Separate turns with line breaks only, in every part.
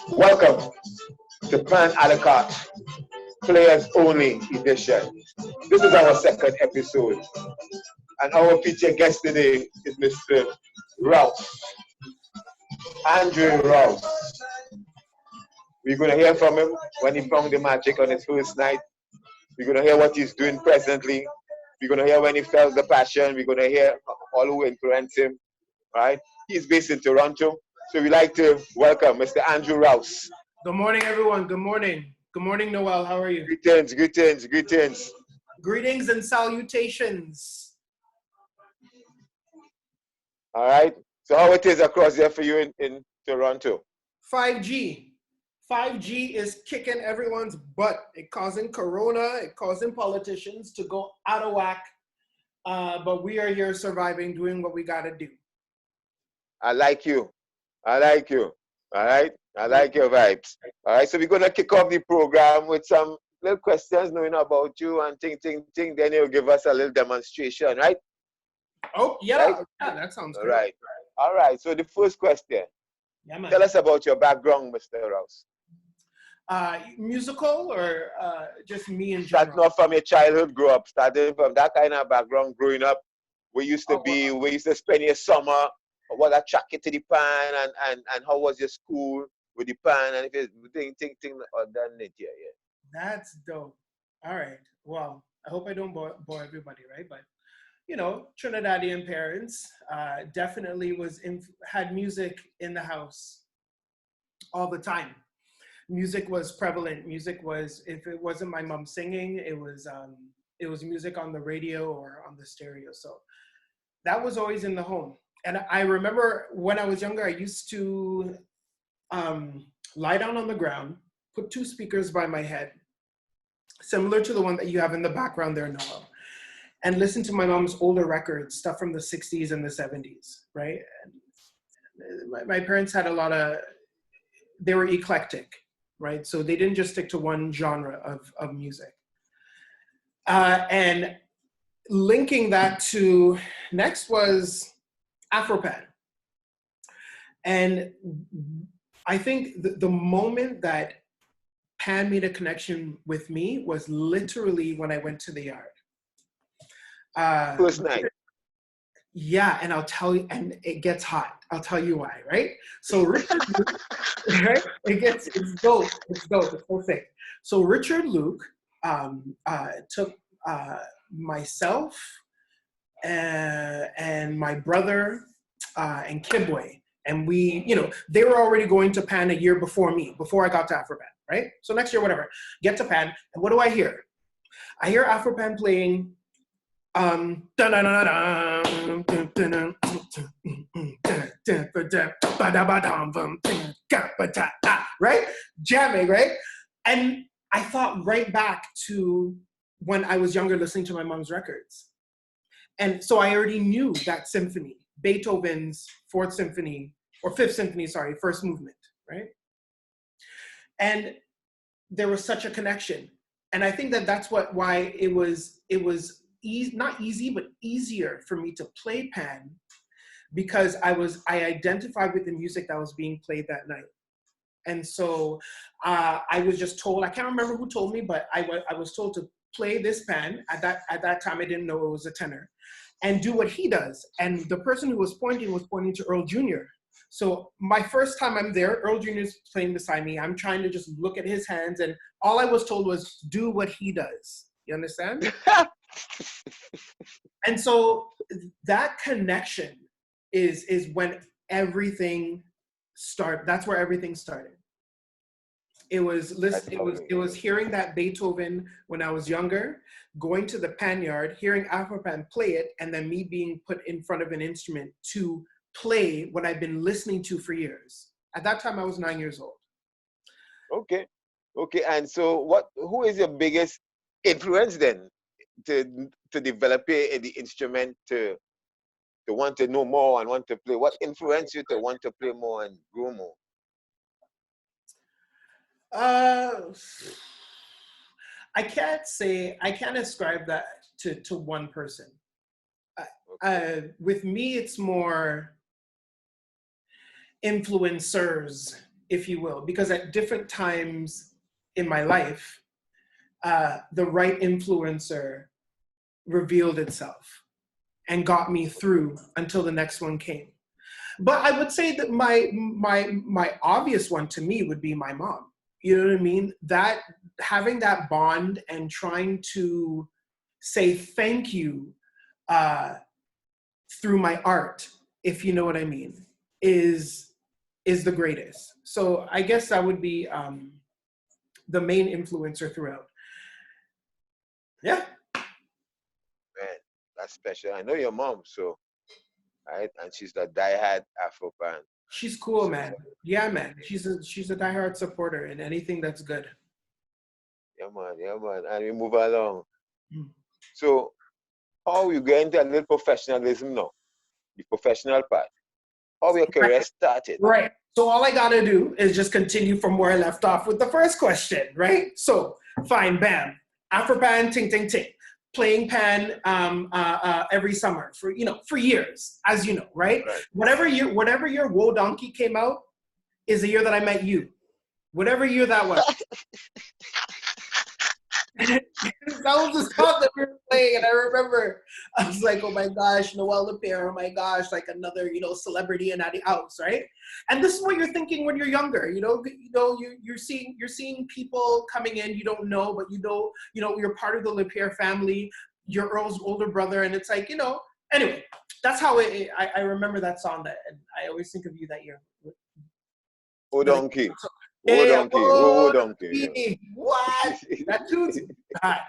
Welcome to Pan a la Carte, Players Only Edition. This is our second episode, and our featured guest today is Mr. Rouse, Andre Rouse. We're going to hear from him when he found the magic on his first night. We're going to hear what he's doing presently. We're going to hear when he felt the passion. We're going to hear all who influenced him. Right? He's based in Toronto. So we'd like to welcome Mr. Andre Rouse.
Good morning, everyone. Good morning. Good morning, Noel. How are you?
Greetings, greetings, greetings.
Greetings and salutations.
All right. So how it is across there for you in Toronto?
5G. 5G is kicking everyone's butt. It causing corona. It causing politicians to go out of whack. But we are here surviving, doing what we got to do.
I like you. I like you. All right. I like your vibes. All right. So we're going to kick off the program with some little questions knowing about you and ting. Then you'll give us a little demonstration, right?
Oh, yeah. Right? Yeah, that sounds good.
All right. All right. So the first question.
Yeah, man.
Tell us about your background, Mr. Rouse.
Musical or just me in general?
Starting off from your childhood, grow up, starting from that kind of background, growing up, we used to spend your summer, what attracted you to the pan, and how was your school with the pan, and if it's thing or done it, yeah.
That's dope. All right. Well, I hope I don't bore everybody, right? But you know, Trinidadian parents definitely had music in the house all the time. Music was prevalent. Music was, if it wasn't my mom singing, it was music on the radio or on the stereo. So that was always in the home. And I remember when I was younger, I used to lie down on the ground, put two speakers by my head, similar to the one that you have in the background there, Noel, and listen to my mom's older records, stuff from the 60s and the 70s, right? And my parents had they were eclectic, right? So they didn't just stick to one genre of music. And linking that to next was Afropan. And I think the moment that Pan made a connection with me was literally when I went to the yard.
First night.
Yeah, and I'll tell you, and it gets hot. I'll tell you why, right? So Richard Luke, right? It's dope. It's so sick. So Richard Luke took myself and my brother and Kibwe, and we, you know, they were already going to Pan a year before me, before I got to Afropan, right? So next year, whatever, get to Pan, and what do I hear? I hear Afropan playing right? Jamming, right? And I thought right back to when I was younger listening to my mom's records. And so I already knew that symphony, Beethoven's Fifth Symphony, sorry, first movement, right? And there was such a connection. And I think that's why it was not easy, but easier for me to play Pan, because I identified with the music that was being played that night. And so I was just told, I can't remember who told me, but I was told to play this Pan. At that time, I didn't know it was a tenor, and do what he does. And the person who was pointing to Earl Jr. So my first time I'm there, Earl Jr. is playing beside me. I'm trying to just look at his hands, and all I was told was, do what he does. You understand? And so that connection is when everything started. That's where everything started. It was hearing that Beethoven when I was younger, going to the pan yard, hearing Afropan play it, and then me being put in front of an instrument to play what I've been listening to for years. At that time, I was 9 years old.
Okay. And so who is your biggest influence then to develop the instrument, to want to know more and want to play? What influenced you to want to play more and grow more?
I can't ascribe that to one person. With me, it's more influencers, if you will, because at different times in my life, the right influencer revealed itself and got me through until the next one came. But I would say that my obvious one to me would be my mom. You know what I mean? That having that bond and trying to say thank you through my art, if you know what I mean, is the greatest. So I guess that would be the main influencer throughout. Yeah.
Man, that's special. I know your mom, so right, and she's the diehard Afro fan.
She's cool,
So,
man. Yeah, man. She's a diehard supporter in anything that's good.
yeah, man. And we move along.
Mm.
So, how you get into a little professionalism now? The professional part. How your career started?
Right. So all I gotta do is just continue from where I left off with the first question, right? So fine, bam, Afropan, ting, ting, ting, playing pan every summer for years, as you know, right?
Right.
Whatever year Woe Donkey came out is the year that I met you. Whatever year that was. That was the song that we were playing, and I remember I was like, "Oh my gosh, Noel La Pierre! Oh my gosh, like another celebrity in the house, right?" And this is what you're thinking when you're younger. You're seeing people coming in you don't know, but you're part of the La Pierre family. You're Earl's older brother, and it's like Anyway, that's how I remember that song, and I always think of you that year.
Oh donkey. Oh
Yeah,
donkey. Oh donkey. Yeah.
What? That tune's bad.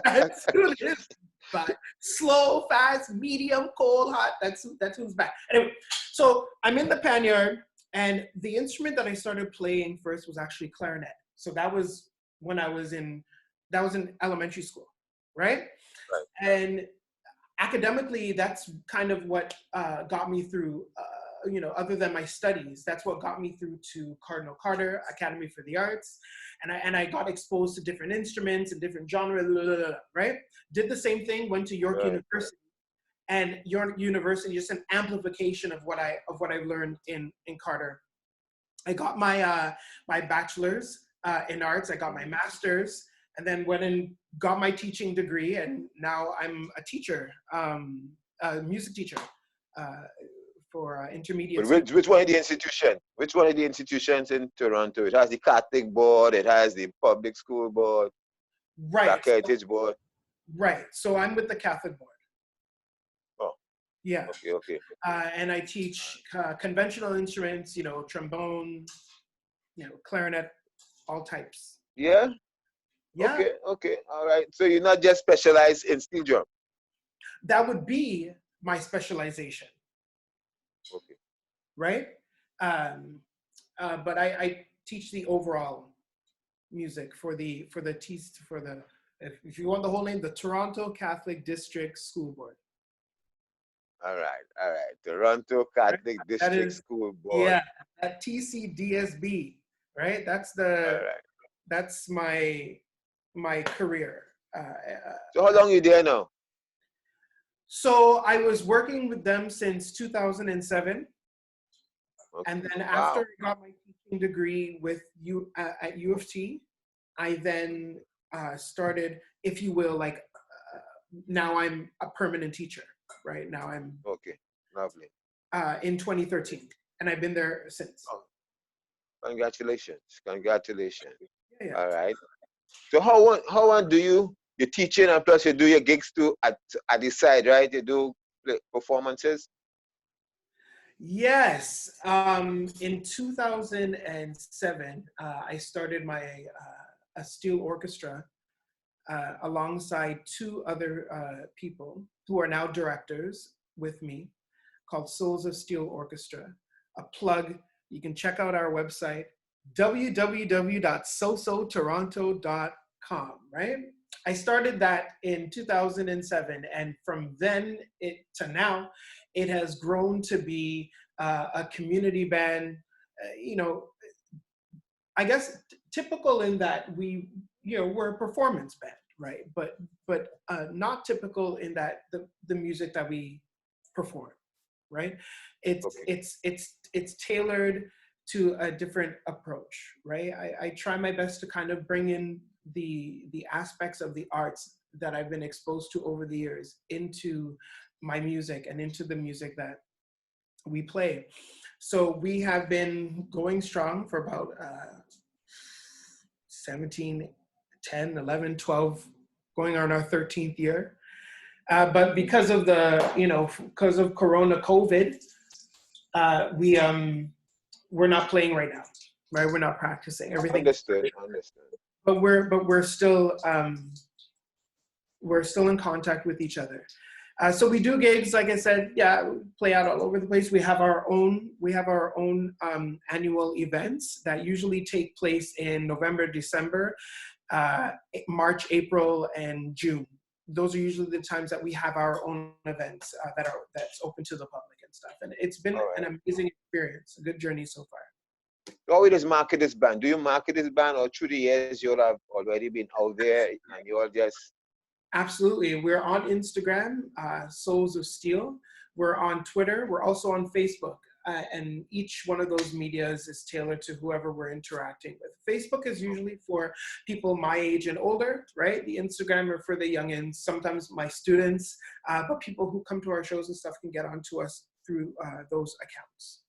That tune is bad. Slow, fast, medium, cold, hot. That tune's bad. Anyway, so I'm in the panyard, and the instrument that I started playing first was actually clarinet. So that was when I was in elementary school, right?
Right.
And academically, that's kind of what got me through. Other than my studies, that's what got me through to Cardinal Carter Academy for the Arts, and I got exposed to different instruments and different genres. Right? Did the same thing. Went to York University, and York University is just an amplification of what I've learned in Carter. I got my my bachelor's in arts. I got my master's, and then went and got my teaching degree, and now I'm a teacher, a music teacher. For intermediate.
But which one of the institution? Which one of the institutions in Toronto? It has the Catholic board. It has the public school board.
Right.
Black Heritage board.
Right. So I'm with the Catholic board.
Oh.
Yeah.
Okay.
And I teach conventional instruments. Trombone, clarinet, all types.
Yeah.
Yeah.
Okay. All right. So you're not just specialized in steel drum.
That would be my specialization.
Okay.
Right. But I teach the overall music for the if you want the whole name, the Toronto Catholic District School Board.
All right. Toronto Catholic District School Board.
Yeah, at TCDSB, right? That's my career.
So how long are you there now?
So I was working with them since 2007.
Okay.
And then after I got my teaching degree with at U of T, I then started, if you will, now I'm a permanent teacher, right? Now I'm
okay, lovely.
In 2013, and I've been there since.
Oh, congratulations!
Yeah.
All right. So how do you're teaching, and plus you do your gigs too at the side, right? You do performances.
Yes. In 2007, I started a steel orchestra alongside two other people who are now directors with me, called Souls of Steel Orchestra. A plug, you can check out our website, www.sosotoronto.com, right? I started that in 2007, and from then to now, it has grown to be a community band. I guess typical in that we're a performance band, right? But not typical in that the music that we perform, right? It's
Okay.
it's tailored to a different approach, right? I try my best to kind of bring in the aspects of the arts that I've been exposed to over the years into my music and into the music that we play. So we have been going strong for about 17, 10, 11, 12, going on our 13th year. But because of because of Corona COVID, we're not playing right now, right? We're not practicing everything.
Understood.
But we're still in contact with each other. So we do gigs, like I said, yeah, we play out all over the place. We have our own annual events that usually take place in November, December, March, April, and June. Those are usually the times that we have our own events that's open to the public and stuff. And it's been an amazing experience, a good journey so far.
How it is market this band? Do you market this band, or through the years you'll have already been out there and you all just?
Absolutely. We're on Instagram, Souls of Steel. We're on Twitter. We're also on Facebook. And each one of those medias is tailored to whoever we're interacting with. Facebook is usually for people my age and older, right? The Instagram are for the youngins, sometimes my students, but people who come to our shows and stuff can get onto us through those accounts.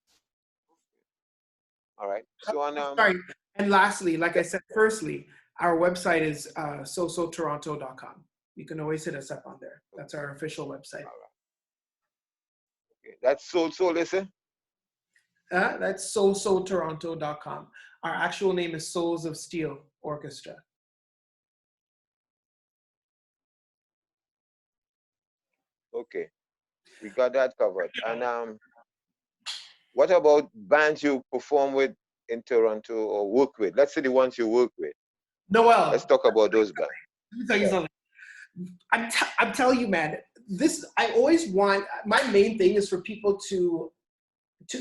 All right. So on,
sorry. And lastly, like I said, firstly, our website is sosotoronto.com. You can always hit us up on there. That's our official website.
All right. Okay. That's Soul, listen.
That's sosotoronto.com. Our actual name is Souls of Steel Orchestra.
Okay. We got that covered. And what about bands you perform with in Toronto or work with? Let's say the ones you work with.
Noel.
Let's talk about those bands.
Let me tell you something. I'm telling you, man, I always want, my main thing is for people to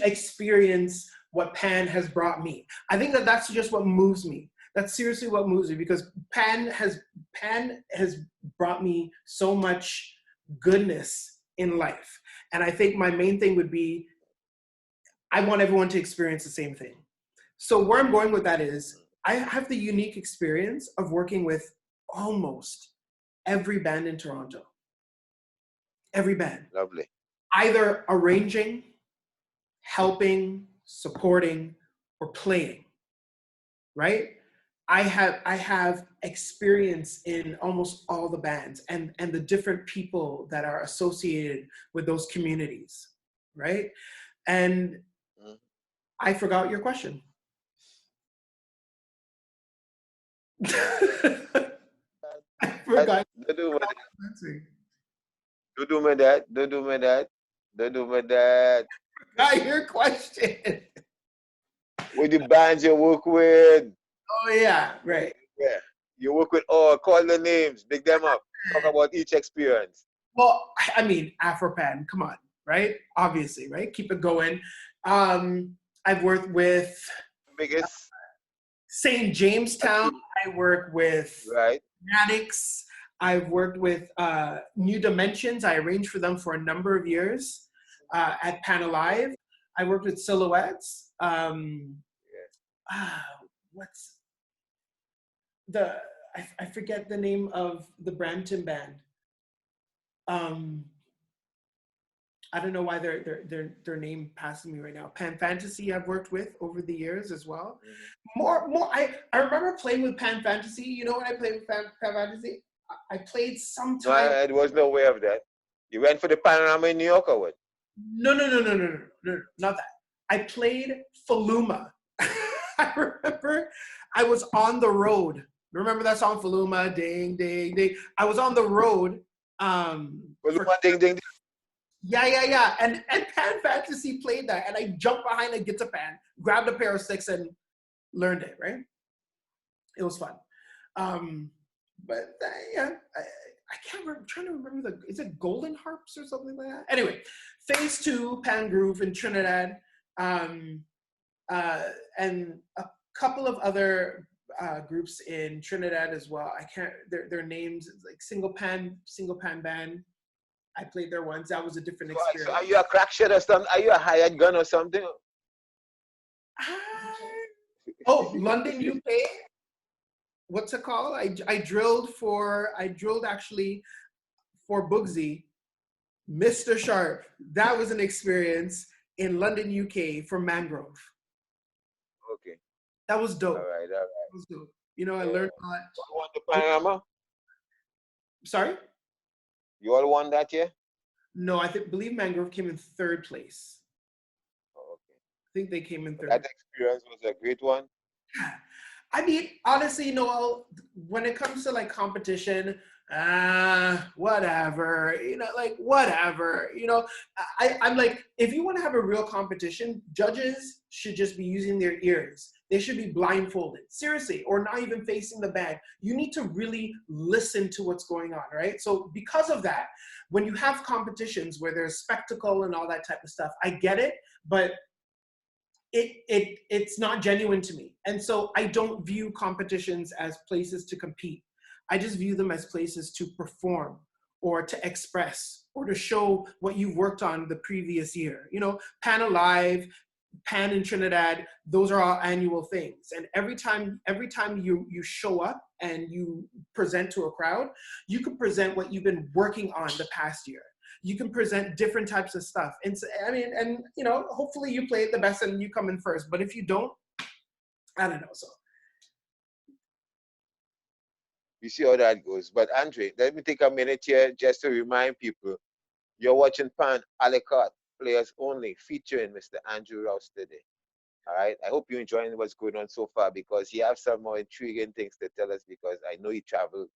experience what Pan has brought me. I think that's just what moves me. That's seriously what moves me, because Pan has brought me so much goodness in life. And I think my main thing would be, I want everyone to experience the same thing. So where I'm going with that is, I have the unique experience of working with almost every band in Toronto. Every band.
Lovely.
Either arranging, helping, supporting, or playing, right? I have experience in almost all the bands and the different people that are associated with those communities, right? And I forgot your question. I forgot.
Don't do me that.
Forgot your question.
With the bands you work with.
Oh yeah, right.
Yeah. You work with all, call the names, big them up, talk about each experience.
Well, I mean, Afropan, come on, right? Obviously, right? Keep it going. I've worked with
biggest
St. Jamestown. I work with Maddox. I've worked with New Dimensions. I arranged for them for a number of years at Pan Alive. I worked with Silhouettes. What's I forget the name of the Brampton band. I don't know why their name passing me right now. Pan Fantasy I've worked with over the years as well. I remember playing with Pan Fantasy. You know when I played with Pan Fantasy? I played sometime.
No, there was no way of that. You went for the Panorama in New York or what?
No, not that. I played Faluma. I remember I was on the road. Remember that song, Faluma? Ding, ding, ding. I was on the road.
Faluma, ding, ding, ding.
Yeah. And Pan Fantasy played that. And I jumped behind a guitar pan, grabbed a pair of sticks, and learned it, right? It was fun. But yeah, I can't remember. I'm trying to remember is it Golden Harps or something like that? Anyway, Phase 2, Pan Groove in Trinidad, and a couple of other groups in Trinidad as well. I can't, their names, like Single Pan Band. I played there once. That was a different
So
experience.
are you a crack shot or something? Are you a hired gun or something?
Oh, London, UK. What's it called? I drilled actually for Bugsy, Mr. Sharp. That was an experience in London, UK for Mangrove.
Okay.
That was dope.
All right.
That was dope. You know, I
Yeah.
learned a lot.
You won the panorama?
Sorry?
You all won that year?
No, believe Mangrove came in third place.
Oh, okay.
I think they came in third.
That experience was a great one.
I mean, honestly, Noel, when it comes to like competition, whatever, whatever, I'm like, if you want to have a real competition, judges should just be using their ears. They should be blindfolded, seriously, or not even facing the band. You need to really listen to what's going on, right? So because of that, when you have competitions where there's spectacle and all that type of stuff, I get it, but it's not genuine to me. And so I don't view competitions as places to compete. I just view them as places to perform or to express or to show what you've worked on the previous year. Pan Alive, Pan in Trinidad, those are all annual things. And every time you show up and you present to a crowd, you can present what you've been working on the past year. You can present different types of stuff. And so, hopefully you play it the best and you come in first. But if you don't, I don't know. So
You see how that goes. But Andre, let me take a minute here just to remind people, you're watching Pan a la carte, players only, featuring Mr. Andre Rouse today. All right. I hope you're enjoying what's going on so far, because he has some more intriguing things to tell us, because I know he traveled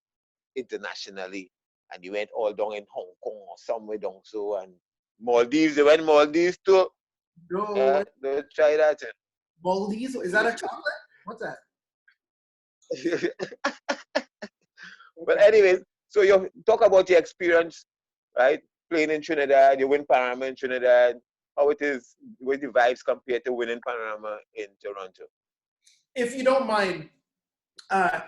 internationally and he went all down in Hong Kong or somewhere down so, and Maldives. They went Maldives too.
no,
Don't try that.
Maldives, is that a chocolate? What's that?
But anyways, so you talk about your experience, right? Playing in Trinidad, you win Panorama in Trinidad. How it is, with the vibes compared to winning Panorama in Toronto?
If you don't mind, I'll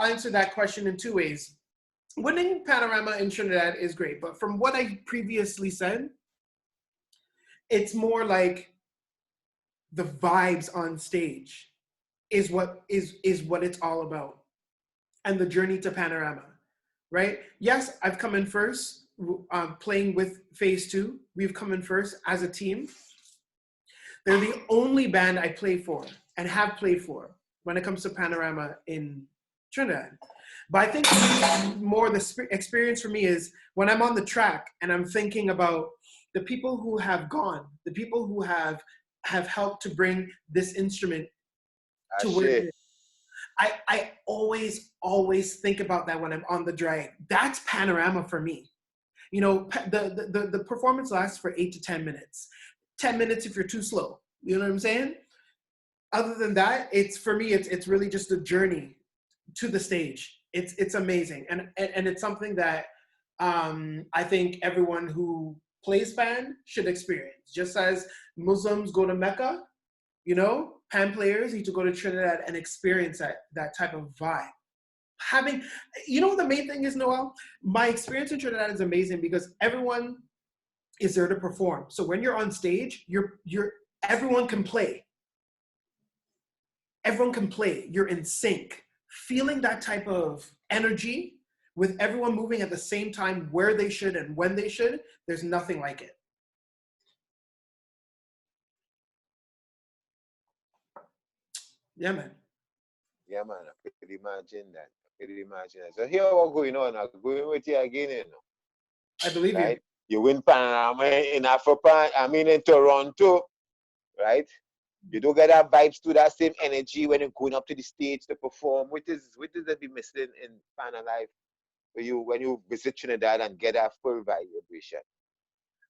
answer that question in two ways. Winning Panorama in Trinidad is great, but from what I previously said, it's more like the vibes on stage is what it's all about, and the journey to Panorama, right? Yes, I've come in first, playing with Phase 2. We've come in first as a team. They're the only band I play for and have played for when it comes to Panorama in Trinidad. But I think more the experience for me is when I'm on the track and I'm thinking about the people who have gone, the people who have helped to bring this instrument to where it is. I always think about that when I'm on the drag. That's Panorama for me. The performance lasts for 8 to 10 minutes. 10 minutes if you're too slow. You know what I'm saying? Other than that, it's really just a journey to the stage. It's amazing, and it's something that I think everyone who plays Pan should experience. Just as Muslims go to Mecca, Pan players need to go to Trinidad and experience that type of vibe. The main thing is, Noel, my experience in Trinidad is amazing because everyone is there to perform. So when you're on stage, everyone can play. Everyone can play. You're in sync. Feeling that type of energy with everyone moving at the same time where they should and when they should, there's nothing like it. Yeah, man.
Yeah, man. I could imagine that. So here what's going on. I'm going with you again,
I believe
right?
you.
You win Panorama in Afropan, in Toronto, right? You don't get that vibes to that same energy when you're going up to the stage to perform. What is that be missing in Pan Alive when you visit Trinidad and get that full vibration?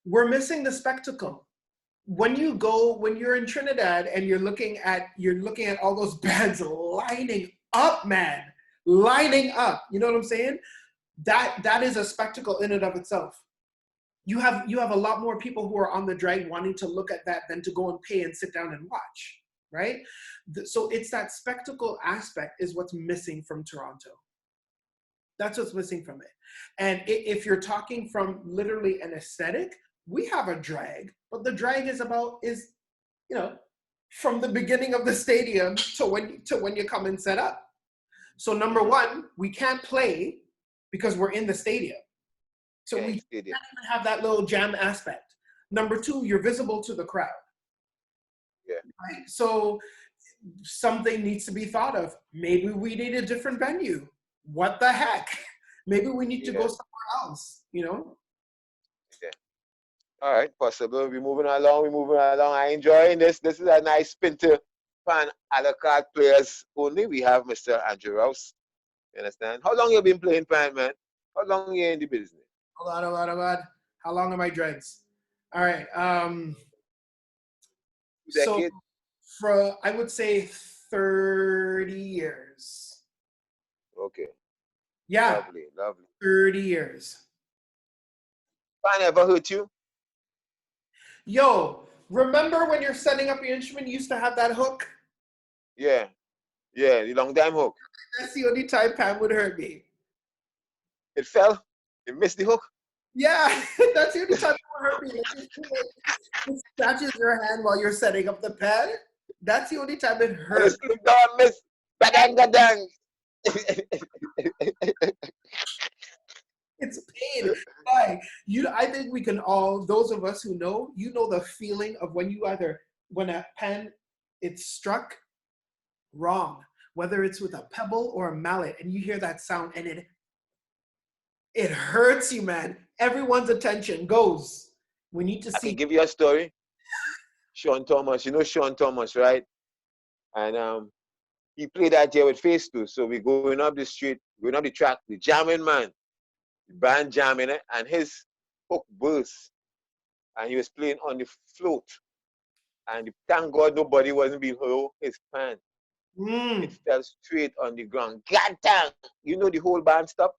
We're missing the spectacle. When you're in Trinidad and you're looking at all those bands lining up, man, lining up. You know what I'm saying? That is a spectacle in and of itself. You have a lot more people who are on the drag wanting to look at that than to go and pay and sit down and watch, right? So it's that spectacle aspect is what's missing from Toronto. That's what's missing from it. And if you're talking from literally an aesthetic, we have a drag, but the drag is you know, from the beginning of the stadium to when you come and set up. So number one, we can't play because we're in the stadium. So we can't even have that little jam aspect. Number two, you're visible to the crowd.
Yeah.
Right? So something needs to be thought of. Maybe we need a different venue. What the heck? Maybe we need to go somewhere else, you know?
Yeah. All right, possible. We're moving along. I enjoying this. This is a nice spin to fan a la carte players only. We have Mr. Andre Rouse. You understand? How long you been playing pan, man? How long you in the business?
Hold on. How long are my dreads? All right. So for, I would say 30 years.
Okay.
Yeah.
Lovely.
30 years.
Pan ever hurt you?
Yo, remember when you're setting up your instrument, you used to have that hook?
Yeah, the long time hook.
That's the only time Pam would hurt me.
It fell? You missed the hook?
Yeah, that's the only time it would hurt me. It scratches your hand while you're setting up the pad. That's the only time it hurts.
Don't miss. Badang.
It's pain. Like, I think we can all, those of us who know, you know the feeling of when a pen, it's struck wrong, whether it's with a pebble or a mallet, and you hear that sound and it hurts you, man. Everyone's attention goes. We need to see.
I can give you a story. Sean Thomas, you know Sean Thomas, right? And he played that year with Phase 2. So we're going up the street, going up the track, the jamming man, the band jamming it, and his hook burst. And he was playing on the float. And thank God nobody wasn't below his pan. It fell straight on the ground. God damn! You know the whole band stopped?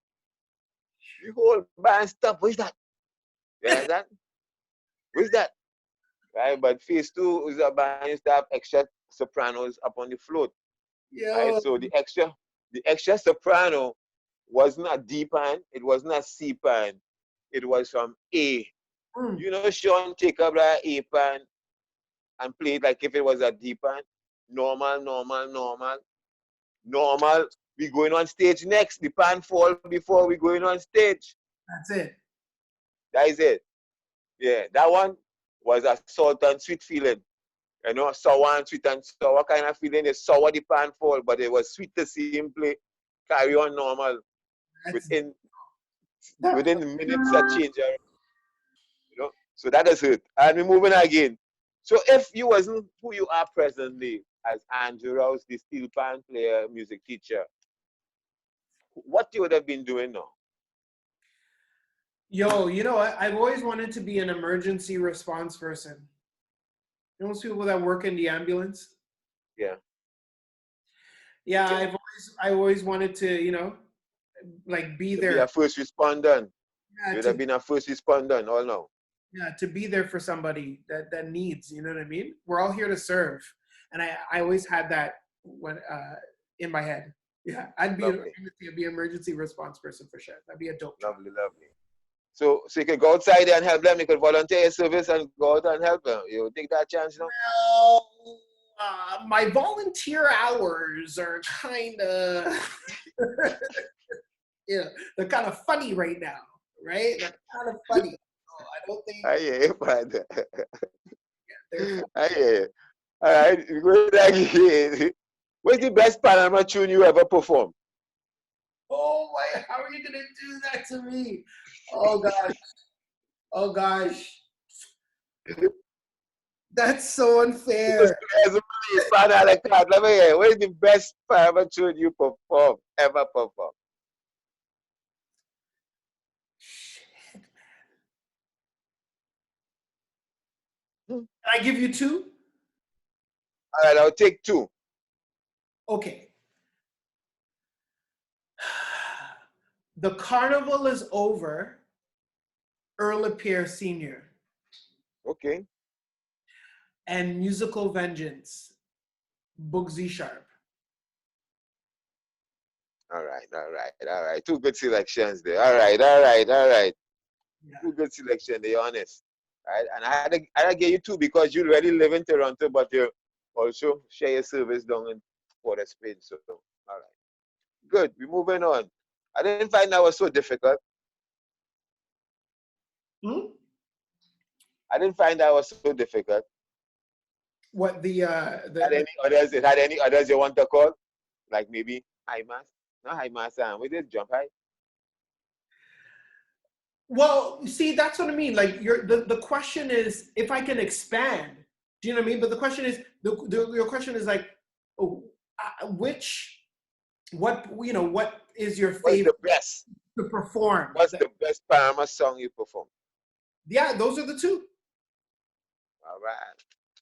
The whole band stopped. What is that? You understand? What is that? Right? But Phase 2 is a band used to have extra sopranos up on the float. Right? So the extra soprano wasn't a D pan, it wasn't a C pan, it was from A. You know, Sean take up that A pan and play it like if it was a D pan. Normal. We going on stage next. The pan fall before we going on stage.
That's it.
That is it. Yeah, that one was a salt and sweet feeling. You know, sour and sweet and sour kind of feeling. It's sour the pan fall, but it was sweet to see him play. Carry on normal. Within minutes of change. You know, so that is it. And we're moving again. So if you wasn't who you are presently as Andre Rouse, the steel pan player, music teacher, what you would have been doing now?
Yo, you know what? I've always wanted to be an emergency response person. You know those people that work in the ambulance?
Yeah.
Yeah, okay. I always wanted to, you know, like be there.
Be a first respondent. Yeah, you would have been a first respondent all now.
Yeah, to be there for somebody that needs, you know what I mean? We're all here to serve. And I always had that when in my head. Yeah, I'd be an emergency response person for sure. That'd be a dope job.
Lovely. So you could go outside and help them. You could volunteer your service and go out and help them. You take that chance now?
Well, my volunteer hours are kind of, yeah, they're kind of funny right now, right? They're kind of funny. So I don't think.
I hear you, father. I hear you. All right, good again. What's the best Panama tune you ever performed?
Oh my! How are you gonna do that to me? Oh gosh! Oh gosh! That's so unfair.
Let me hear. What is the best Panama tune you ever performed?
Shit, man. Can I give you two?
All right, I'll take two.
Okay. The Carnival is Over, Noel La Pierre Sr.
Okay.
And Musical Vengeance, Bugsy Sharp.
All right, all right, all right. Two good selections there. All right, all right, all right.
Yeah.
Two good selection, to be honest. Right? And I had to get you two because you already live in Toronto, but you also share your service down in Port of Spain. So, all right. Good. We're moving on. I didn't find that was so difficult.
Hmm?
I didn't find that was so difficult.
What
Had any others? It had any others you want to call? Like maybe high mass? Not high mass. We did jump high.
Well, you see, that's what I mean. Like the question is if I can expand. Do you know what I mean? But the question is your question is like, oh, what is your
What's
favorite
the best?
to perform?
What's the best Parama song you perform?
Yeah, those are the two.
All right.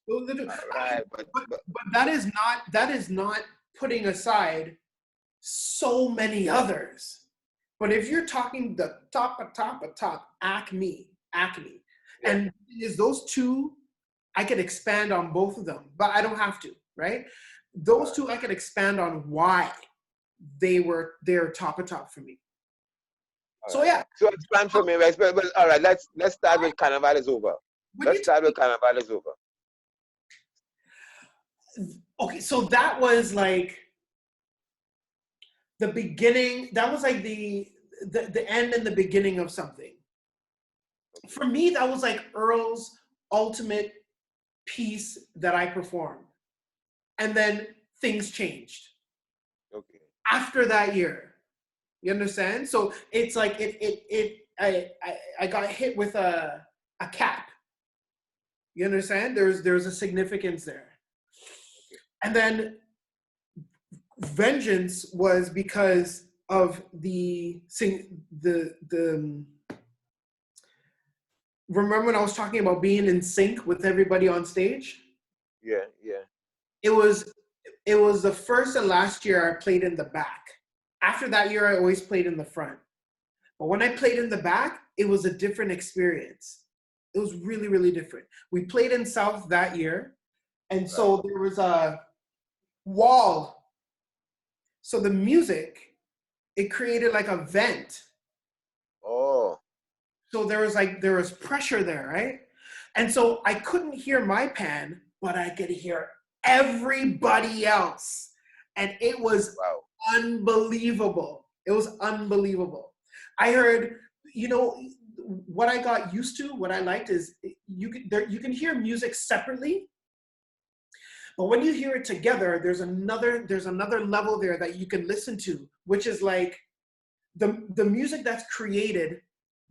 Those are the two.
All right.
But that is not putting aside so many others. But if you're talking the top, Acme,
Yeah.
and is those two, I could expand on both of them, but I don't have to, right? Those two I could expand on why they're top for me.
All
So
right.
yeah.
So expand for me, right? But all right, let's start with Carnival is over. Let's start with Carnival is over.
Okay, so that was like the beginning. That was like the end and the beginning of something. For me, that was like Earl's ultimate piece that I performed. And then things changed.
Okay.
After that year. You understand? So it's like I got hit with a cap. You understand? There's a significance there. And then Vengeance was because of the remember when I was talking about being in sync with everybody on stage?
Yeah, yeah.
It was the first and last year I played in the back. After that year, I always played in the front. But when I played in the back, it was a different experience. It was really, really different. We played in South that year, and so there was a wall. So the music, it created like a vent.
Oh.
So there was pressure there, right? And so I couldn't hear my pan, but I could hear everybody else. And it was unbelievable. It was unbelievable. I heard, what I got used to, what I liked is you can hear music separately, but when you hear it together, there's another level there that you can listen to, which is like the music that's created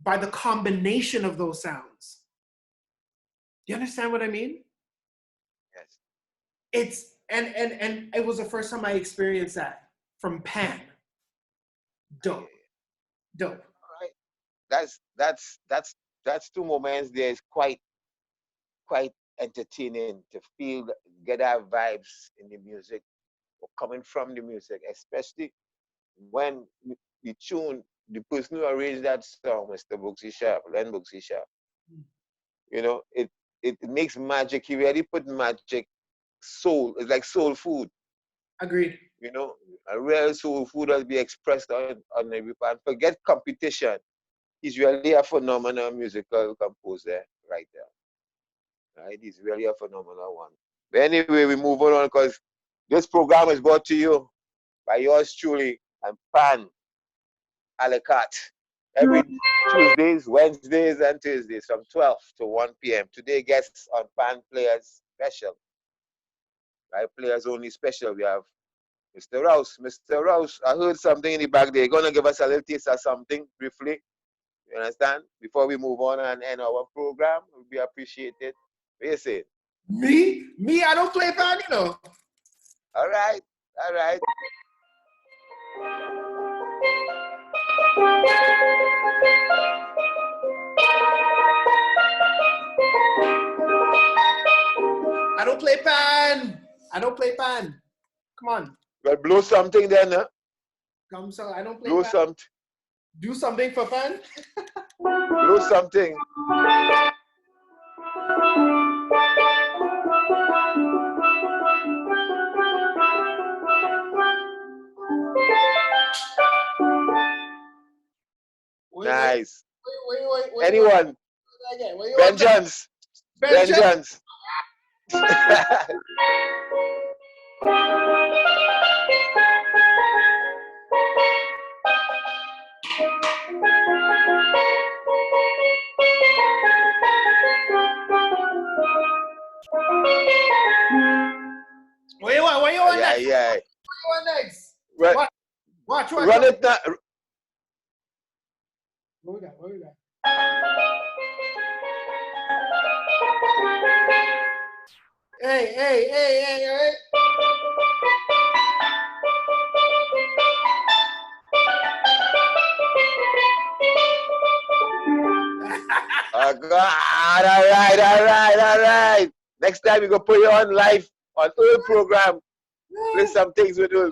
by the combination of those sounds. Do you understand what I mean?
Yes.
It's and it was the first time I experienced that from Pan. Dope. Dope.
All right. That's two moments there is quite entertaining to feel, get our vibes in the music or coming from the music, especially when the tune, the person who arranged that song, Mr. Bugsy Sharp, Len Bugsy Sharp, it makes magic. He really put magic, soul. It's like soul food.
Agreed.
A real soul food will be expressed on every part. Forget competition. He's really a phenomenal musical composer right there. Right? He's really a phenomenal one. But anyway, we move on because this program is brought to you by yours truly and Pan a la carte. Every Tuesdays, Wednesdays, and Thursdays from 12 to 1 p.m. Today, guests on Pan Players Special. Right? Players Only Special. We have Mr. Rouse. Mr. Rouse, I heard something in the back there. You're going to give us a little taste of something briefly. You understand? Before we move on and end our program, it would be appreciated. What you say?
Me, I don't play pan,
All right.
I don't play pan. Come on.
Well, blow something then, huh?
Come, so I don't play
Blow
pan.
something.
Do something for pan.
Blow something. Nice.
Wait.
Anyone? Vengeance. Vengeance.
What you want
Yeah,
next?
yeah.
What you want next?
Run,
Watch.
run it now.
What we got? Hey.
Oh God! All right. Next time we go put you on live on old program. Play some things with us.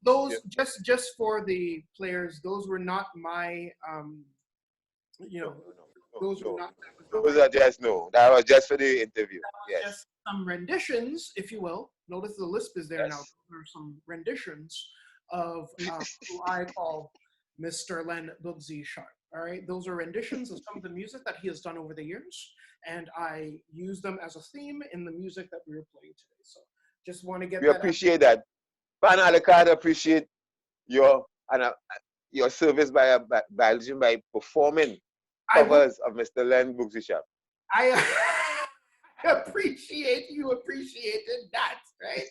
Those just for the players. Those were not my those were not.
Those are just that was just for the interview. Yes.
Just some renditions, if you will. Notice the lisp is there
Yes.
now. There are some renditions of who I call Mr. Len Bugsy Sharp. All right, those are renditions of some of the music that he has done over the years, and I use them as a theme in the music that we were playing today. So, just want to get
We
that
appreciate that. Pan Alicard appreciate your service by performing covers of Mr. Len Bugsy Sharp.
I appreciate you appreciated that, right?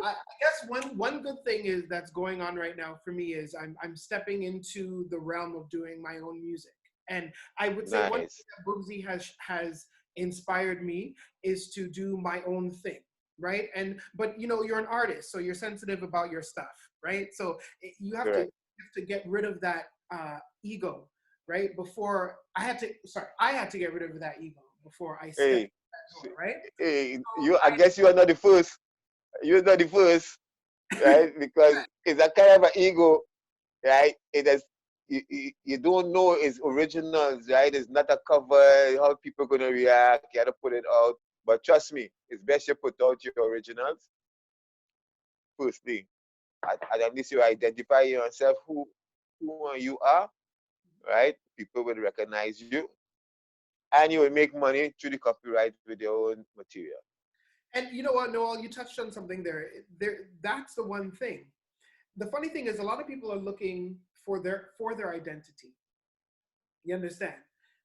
I guess one good thing is that's going on right now for me is I'm stepping into the realm of doing my own music, and I would say one thing that Bugsy has inspired me is to do my own thing, right? But you're an artist, so you're sensitive about your stuff, right? So you have to get rid of that ego, right? Before I had to get rid of that ego before I stepped that door, right?
Hey, I guess you are not the first. You're not the first, right? Because it's a kind of an ego, right? It is you don't know it's originals, right? It's not a cover. How people gonna react? You have to put it out. But trust me, it's best you put out your originals firstly. At least you identify yourself who you are, right? People will recognize you, and you will make money through the copyright with your own material.
And you know what, Noel, you touched on something there. That's the one thing. The funny thing is, a lot of people are looking for their identity. You understand?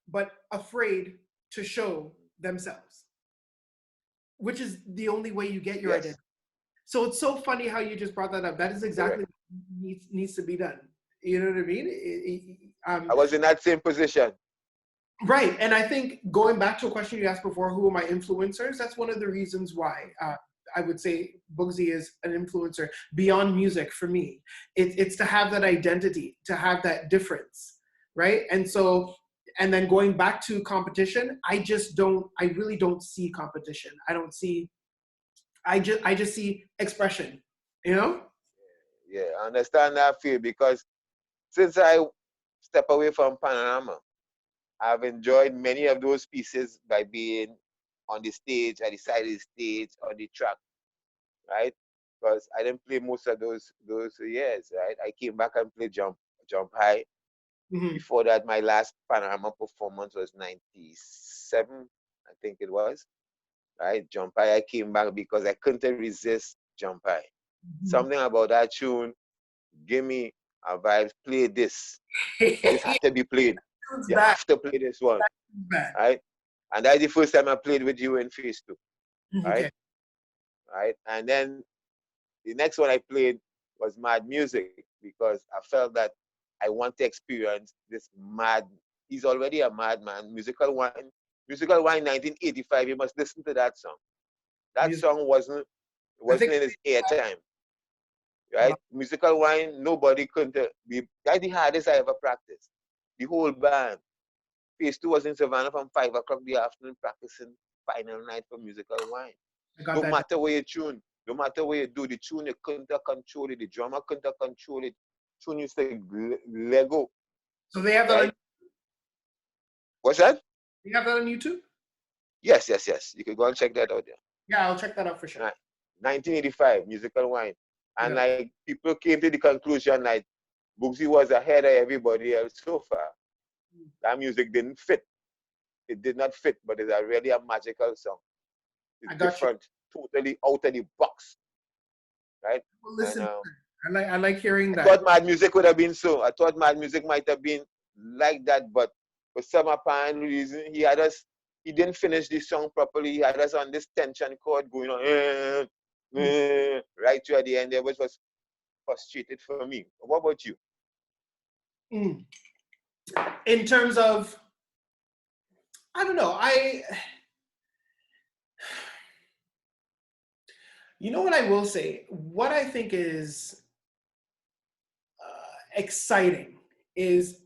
But afraid to show themselves, which is the only way you get your identity. So it's so funny how you just brought that up. That is exactly what needs to be done. You know what I mean?
I was in that same position.
Right. And I think going back to a question you asked before, who are my influencers? That's one of the reasons why I would say Bugsy is an influencer beyond music for me. It's to have that identity, to have that difference, right? And then going back to competition, I really don't see competition. I just see expression,
Yeah, I understand that feel because since I step away from Panorama, I've enjoyed many of those pieces by being on the stage, at the side of the stage, on the track, right? Because I didn't play most of those years, right? I came back and played Jump High. Mm-hmm. Before that, my last Panorama performance was 97, I think it was, right? Jump High, I came back because I couldn't resist Jump High. Mm-hmm. Something about that tune, give me a vibe, play this. This had to be played. You have to play this one, right? And that's the first time I played with you in Phase 2, right? Okay. Right, and then the next one I played was Mad Music because I felt that I want to experience this mad. He's already a madman. Musical Wine, 1985. You must listen to that song. That song wasn't in his airtime, right? Wow. Musical Wine, nobody couldn't be. That's the hardest I ever practiced. The whole band. Phase 2 was in Savannah from 5 o'clock the afternoon practicing final night for Musical Wine. No matter where you tune, no matter where you do the tune, you couldn't control it. The drummer couldn't control it. Tune used to Lego.
So they have that on
What's that?
You have that on YouTube?
Yes. You can go and check that out there.
Yeah, I'll check that out for sure.
1985, Musical Wine. And like people came to the conclusion like Boogsy was ahead of everybody else so far. That music didn't fit. It did not fit, but it's really a magical song. It's different, totally out of the box, right?
Well, listen,
And,
I like hearing that.
I thought Mad Music would have been so. I thought Mad Music might have been like that, but for some apparent reason, he didn't finish the song properly. He had us on this tension chord going on, right to at the end. It was frustrated for me. What about you?
In terms of, I don't know, you know what I will say? What I think is exciting is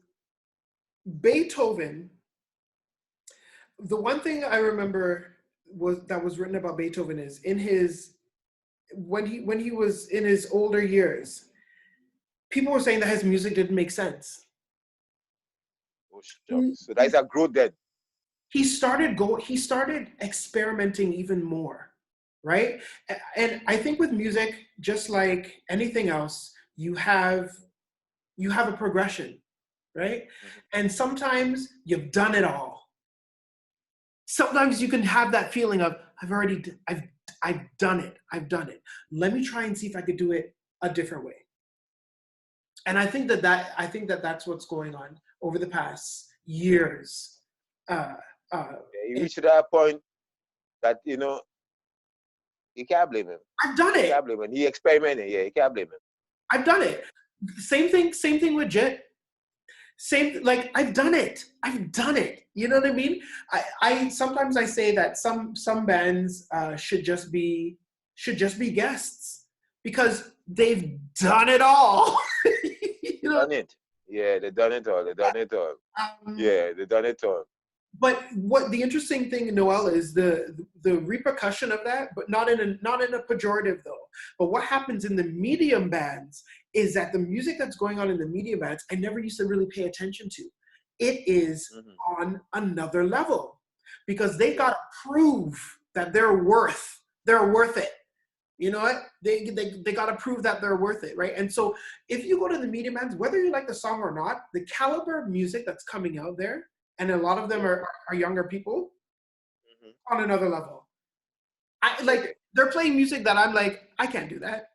Beethoven. The one thing I remember that was written about Beethoven is when he was in his older years, people were saying that his music didn't make sense.
Oh, so that's a growth then.
He started experimenting even more, right? And I think with music, just like anything else, you have a progression, right? And sometimes you've done it all. Sometimes you can have that feeling of I've done it. Let me try and see if I could do it a different way. And I think that's what's going on over the past years.
You reach to that point that you can't blame him.
I've done it.
You can't blame him. He experimented. Yeah, you can't blame him.
I've done it. Same thing with Jet. I've done it. You know what I mean? I sometimes I say that some bands should just be guests because they've done it all.
You know? Done it. Yeah, they've done it all. They've done it all.
But what the interesting thing, Noel, is the repercussion of that, but not in a pejorative though. But what happens in the medium bands is that the music that's going on in the medium bands, I never used to really pay attention to. It is on another level because they got to prove that they're worth it. You know what? They got to prove that they're worth it, right? And so if you go to the medium bands, whether you like the song or not, the caliber of music that's coming out there, and a lot of them are younger people, on another level. They're playing music that I'm like, I can't do that.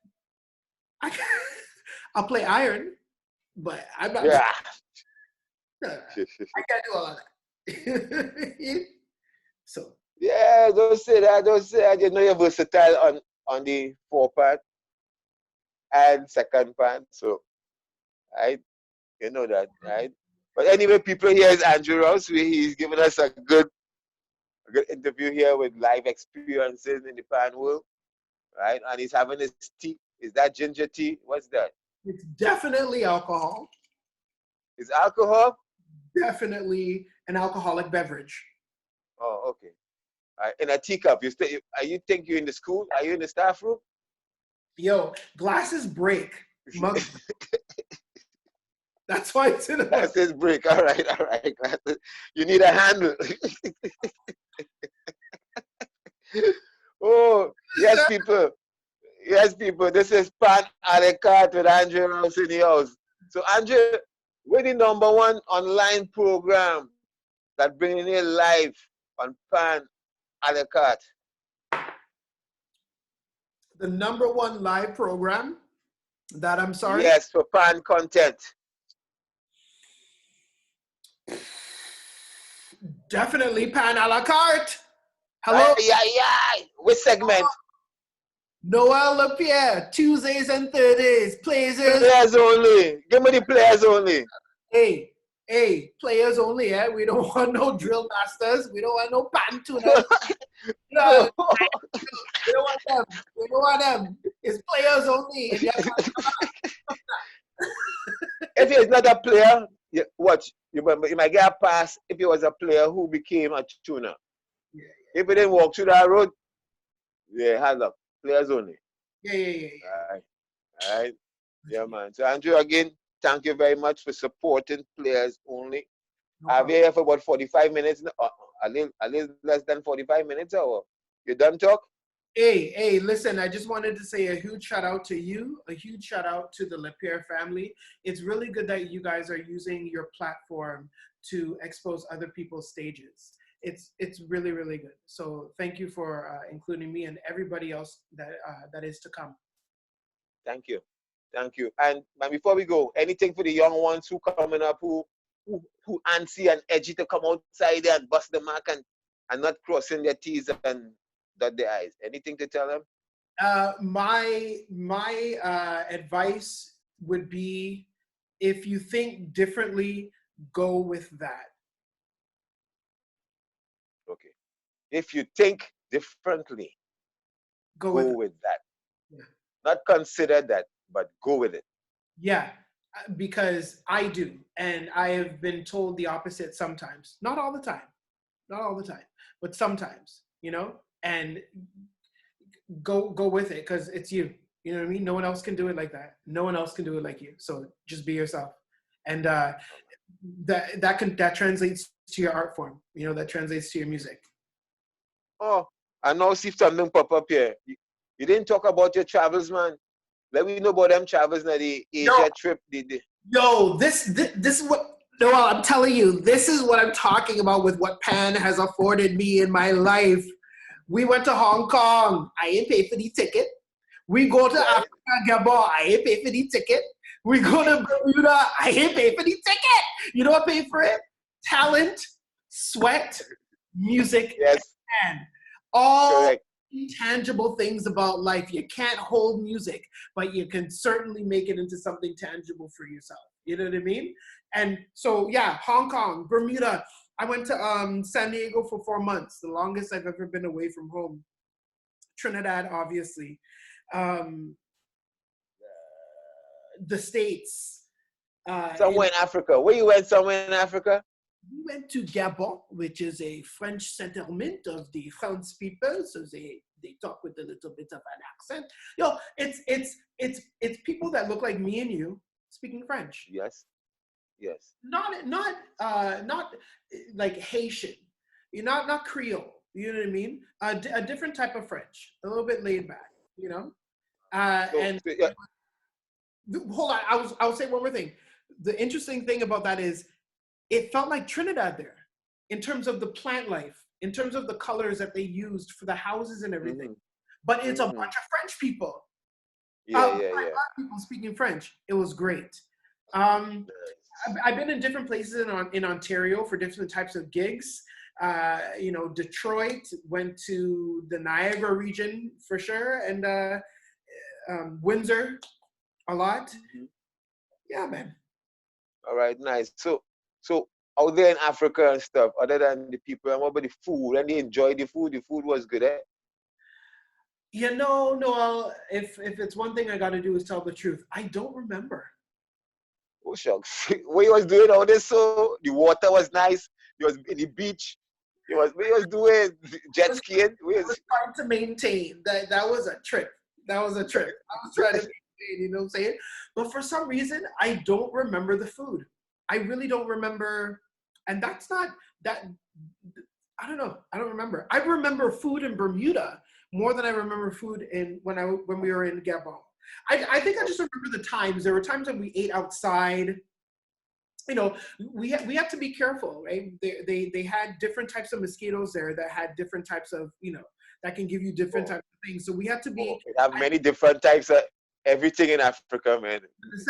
I'll play iron, but I'm not. Yeah. I can't do all of that. So.
Yeah, don't say that. You know you're versatile on the 4-part and 2nd part. So, right? You know that, right? But anyway, people, here is Andre Rouse. He's given us a good interview here with live experiences in the pan world, right? And he's having his tea. Is that ginger tea? What's that?
It's definitely alcohol.
Is alcohol?
Definitely an alcoholic beverage.
Oh, okay. In a teacup. You think you're in the school? Are you in the staff room?
Yo, glasses break. That's why it's in a
glasses break. All right. You need a handle. Oh, yes, people. Yes, people. This is Pan à la Carte with Andre Rouse in the house. So, Andre, we're the #1 online program that bringing you live on Pan à la Carte.
The #1 live program that I'm sorry?
Yes, for pan content.
Definitely Pan à la Carte. Hello?
Which segment?
Noel La Pierre, Tuesdays and Thursdays.
Players only. Give me the players only.
Hey, players only, eh? We don't want no drill masters. We don't want no pan tuners. We don't want them. It's players only.
If he's not a player, watch. You might get a pass if he was a player who became a tuner. Yeah. If he didn't walk through that road, hands up. Players only.
Yeah.
All right. Yeah, man. So, Andrew, again, thank you very much for supporting players only. I'll be here for about 45 minutes, a little less than 45 minutes, or you done talk?
Hey, listen, I just wanted to say a huge shout out to you, a huge shout out to the La Pierre family. It's really good that you guys are using your platform to expose other people's stages. It's really, really good. So thank you for including me and everybody else that is to come.
Thank you. Thank you. And before we go, anything for the young ones who coming up who antsy and edgy to come outside there and bust the mark and not crossing their T's and dot their I's. Anything to tell them?
My advice would be, if you think differently, go with that.
Okay. If you think differently,
Go
go
with
with that.
it.
Not consider that, but go with it.
Yeah, because I do, and I have been told the opposite sometimes. Not all the time, not all the time, but sometimes, you know. And go with it because it's you. You know what I mean? No one else can do it like that. No one else can do it like you. So just be yourself, and that translates to your art form. You know, that translates to your music.
Oh, I now see something pop up here. You didn't talk about your travels, man. Let me know about them travels now, the Asia trip.
Yo, this is what. Noel, I'm telling you, this is what I'm talking about with what Pan has afforded me in my life. We went to Hong Kong. I ain't pay for the ticket. We go to Africa, Gabon. I ain't pay for the ticket. We go to Bermuda. I ain't pay for the ticket. You know what paid for it? Talent, sweat, music,
Yes.
and all
Correct.
intangible things about life. You can't hold music, but you can certainly make it into something tangible for yourself. You know what I mean? And so, yeah, Hong Kong, Bermuda. I went to San Diego for 4 months, the longest I've ever been away from home. Trinidad, obviously. Um, the States.
Somewhere in Africa. Where you went somewhere in Africa?
We went to Gabon, which is a French settlement of the French people, so they talk with a little bit of an accent. You know, it's people that look like me and you speaking French.
Yes. Yes.
Not like Haitian. You're not Creole. You know what I mean? A different type of French, a little bit laid back. You know, hold on. I'll say one more thing. The interesting thing about that is, it felt like Trinidad there, in terms of the plant life, in terms of the colors that they used for the houses and everything. But it's a bunch of French people.
Yeah.
Black people speaking French. It was great. I've been in different places in Ontario for different types of gigs. You know, Detroit, went to the Niagara region for sure, and Windsor a lot. Yeah, man.
All right, nice. So out there in Africa and stuff, other than the people, and what about the food? And they enjoy the food. The food was good, eh?
You know, Noel, if it's one thing I got to do is tell the truth. I don't remember.
Oh shucks. What you was doing all this? So the water was nice. You was in the beach. He was doing jet skiing.
I was trying to maintain that. That was a trip. That was a trip. I was trying to maintain, you know what I'm saying? But for some reason, I don't remember the food. I really don't remember. And that's not that. I don't know. I don't remember. I remember food in Bermuda more than I remember food when we were in Gabon. I think I just remember the times. There were times when we ate outside. You know, we had to be careful, right? They had different types of mosquitoes there that had different types of, you know, that can give you different types of things. So we had to be.
We have many different types of everything in Africa, man.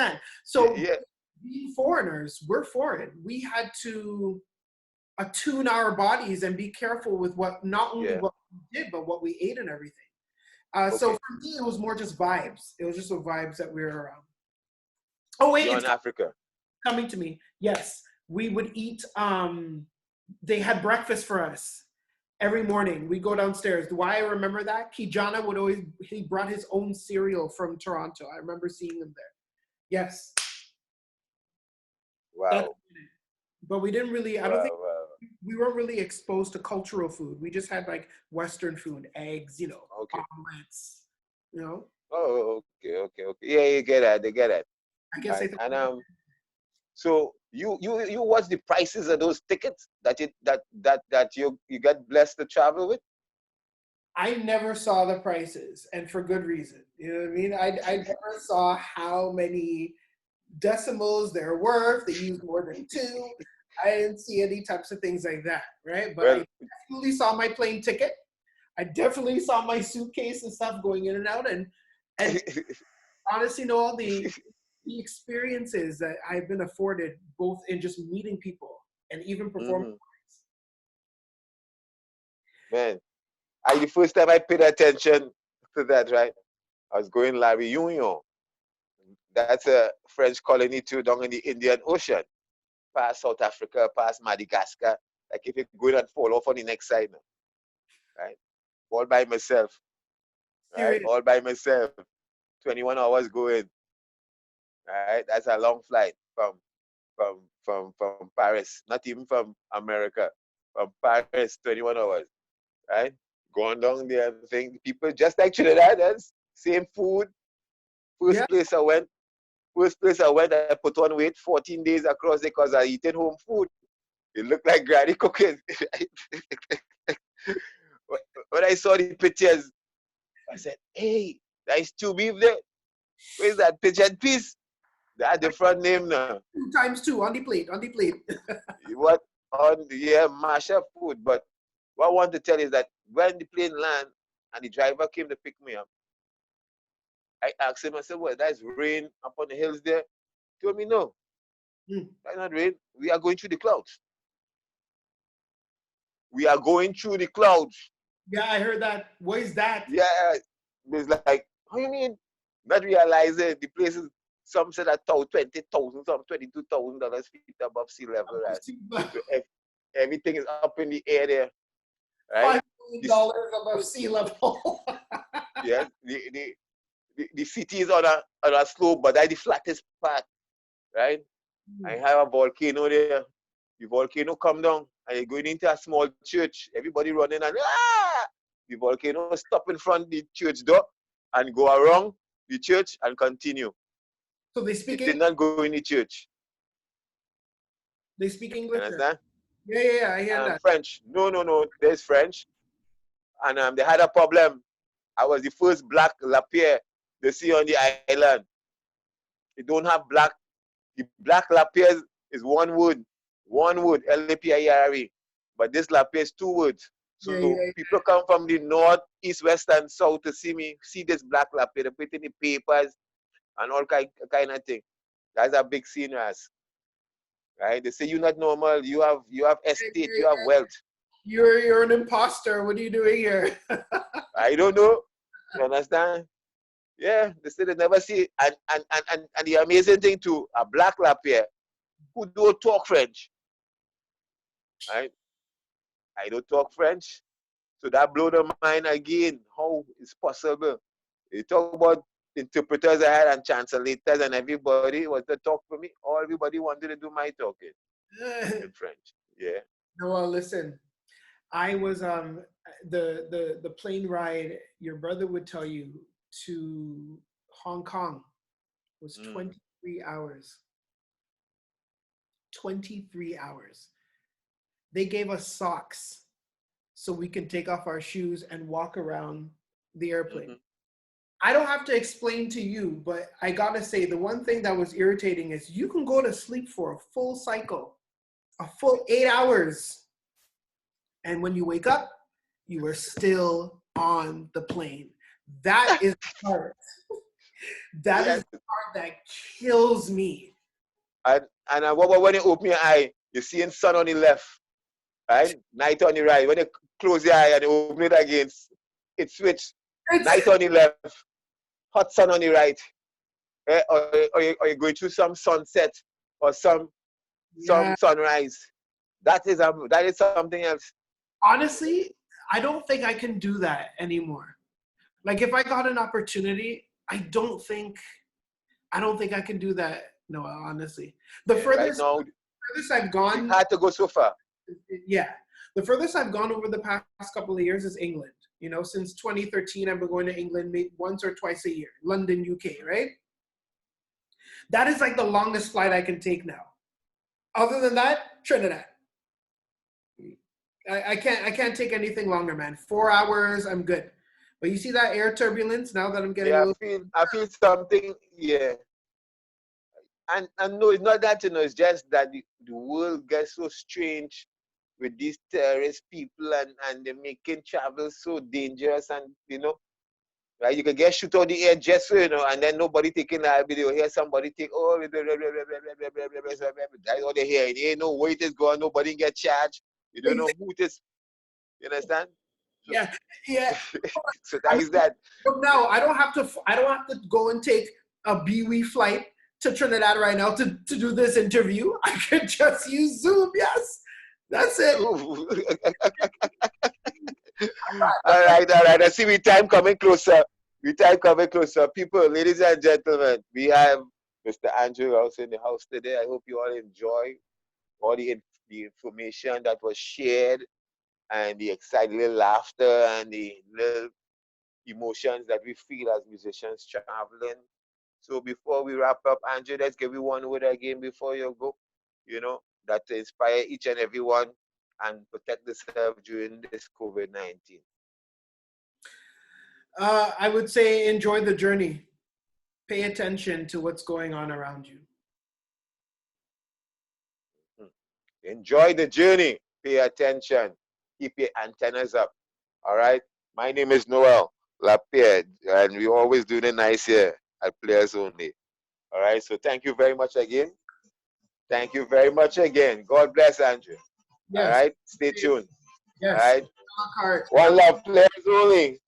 100%. So being foreigners, we're foreign. We had to attune our bodies and be careful with not only what we did, but what we ate and everything. So for me, it was more just vibes. It was just the vibes that we were around. Oh wait,
it's in Africa.
Coming to me. Yes, we would eat. They had breakfast for us every morning. We go downstairs. Why I remember that? Kijana he brought his own cereal from Toronto. I remember seeing him there. Yes.
Wow.
But we didn't really. I don't think we weren't really exposed to cultural food. We just had like Western food, eggs, you know, omelets, you know.
Oh, okay. Yeah, you get that. They get it.
I guess
right. And so you what's the prices of those tickets that you got blessed to travel with?
I never saw the prices, and for good reason. You know what I mean? I never saw how many decimals there were. They used more than two. I didn't see any types of things like that, right? But
Well,
I definitely saw my plane ticket. I definitely saw my suitcase and stuff going in and out. And honestly, Noel, the experiences that I've been afforded, both in just meeting people and even performing.
mhm, man, the first time I paid attention to that, right? I was going La Réunion. That's a French colony too, down in the Indian Ocean, past South Africa, past Madagascar. Like if you're going and fall off on the next side, now, right? All by myself, right?
Serious.
All by myself. 21 hours going, right? That's a long flight from Paris, not even from America, from Paris, 21 hours, right? Going down there and thing, people just like Trinidad, that's same food.
Yeah.
First place I went, I put on weight 14 days across because I eating home food. It looked like granny cooking. When I saw the pictures, I said, hey, nice to beef there. Where's that pigeon piece? That different name now.
2 times 2 on the plate, on the plate.
What on yeah, mash up food. But what I want to tell you is that when the plane land and the driver came to pick me up, I asked him, I said, well, that's rain up on the hills there. He told me, no,
Hmm.
that's not rain. We are going through the clouds. We are going through the clouds.
Yeah, I heard that. What is that?
Yeah. It's like, how you mean? Not realizing the places, some said that 20,000, some $22,000 feet above sea level, right? So everything is up in the air there, right? This,
$5 million above sea level.
yeah, the city is on a slope, but that's the flattest part, right? I have a volcano there. The volcano come down and you're going into a small church. Everybody running and the volcano stop in front of the church door and go around the church and continue.
So they speak
It did
English?
not go in the church.
They speak
You
English there?
understand?
Yeah, I hear that.
French. No. There's French. And they had a problem. I was the first black La Pierre they see on the island. They don't have black. The black La Pierre is one word, L-A-P-I-R-E. But this La Pierre is two words. So
Yeah.
people come from the north, east, west, and south to see me, see this black La Pierre. They put in the papers and all kind of thing. That's a big scene, right? They say you're not normal. You have estate. You have wealth.
You're an imposter. What are you doing here?
I don't know. You understand? Yeah, they say they never see it. And the amazing thing too, a black La Pierre who don't talk French, right? I don't talk French. So that blew their mind again. How it's possible? You talk about interpreters I had and translators and everybody was to talk for me. All everybody wanted to do my talking in French. Yeah.
No, well, listen. I was the plane ride. Your brother would tell you to Hong Kong was 23 hours. 23 hours. They gave us socks so we can take off our shoes and walk around the airplane. I don't have to explain to you, but I gotta say, the one thing that was irritating is you can go to sleep for a full cycle, a full 8 hours. And when you wake up, you are still on the plane. That is the part. That is the part that kills me.
And when you open your eye, you're seeing sun on the left, right? Night on the right. When you close your eye and you open it again, it switches. Night on the left, hot sun on the right. Or you're going through some sunset or some sunrise. That is something else.
Honestly, I don't think I can do that anymore. Like if I got an opportunity, I don't think I can do that. No, honestly. The furthest I've gone,
you had to go so far.
Yeah. The furthest I've gone over the past couple of years is England. You know, since 2013, I've been going to England once or twice a year. London, UK, right? That is like the longest flight I can take now. Other than that, Trinidad. I can't take anything longer, man. 4 hours, I'm good. But you see that air turbulence now that I'm getting a
Yeah,
little.
I feel something. Yeah, and no, it's not that, it's just that the world gets so strange with these terrorist people, and they're making travel so dangerous, and right, you can get shoot out the air just so and then nobody taking that video. Hear somebody take that's all they hear. You ain't know where it is going, nobody get charged. You don't know who it is. You understand? So,
Yeah, yeah.
so that is that.
But now I don't have to. I don't have to go and take a BWE flight to Trinidad right now to do this interview. I could just use Zoom. Yes, that's it.
All right, all right. I see we time coming closer. We time coming closer. People, ladies and gentlemen, we have Mr. Andre Rouse in the house today. I hope you all enjoy all the information that was shared, and the exciting laughter and the little emotions that we feel as musicians traveling. So before we wrap up, Andre, let's give you one word again before you go, that to inspire each and every one and protect themselves during this COVID-19.
I would say enjoy the journey. Pay attention to what's going on around you.
Enjoy the journey. Pay attention. Keep your antennas up. All right. My name is Noel La Pierre, and we always do the nice here at Players Only. All right. So thank you very much again. Thank you very much again. God bless Andrew. All
Yes.
right. Stay tuned. All
Yes.
right. One love, Players Only.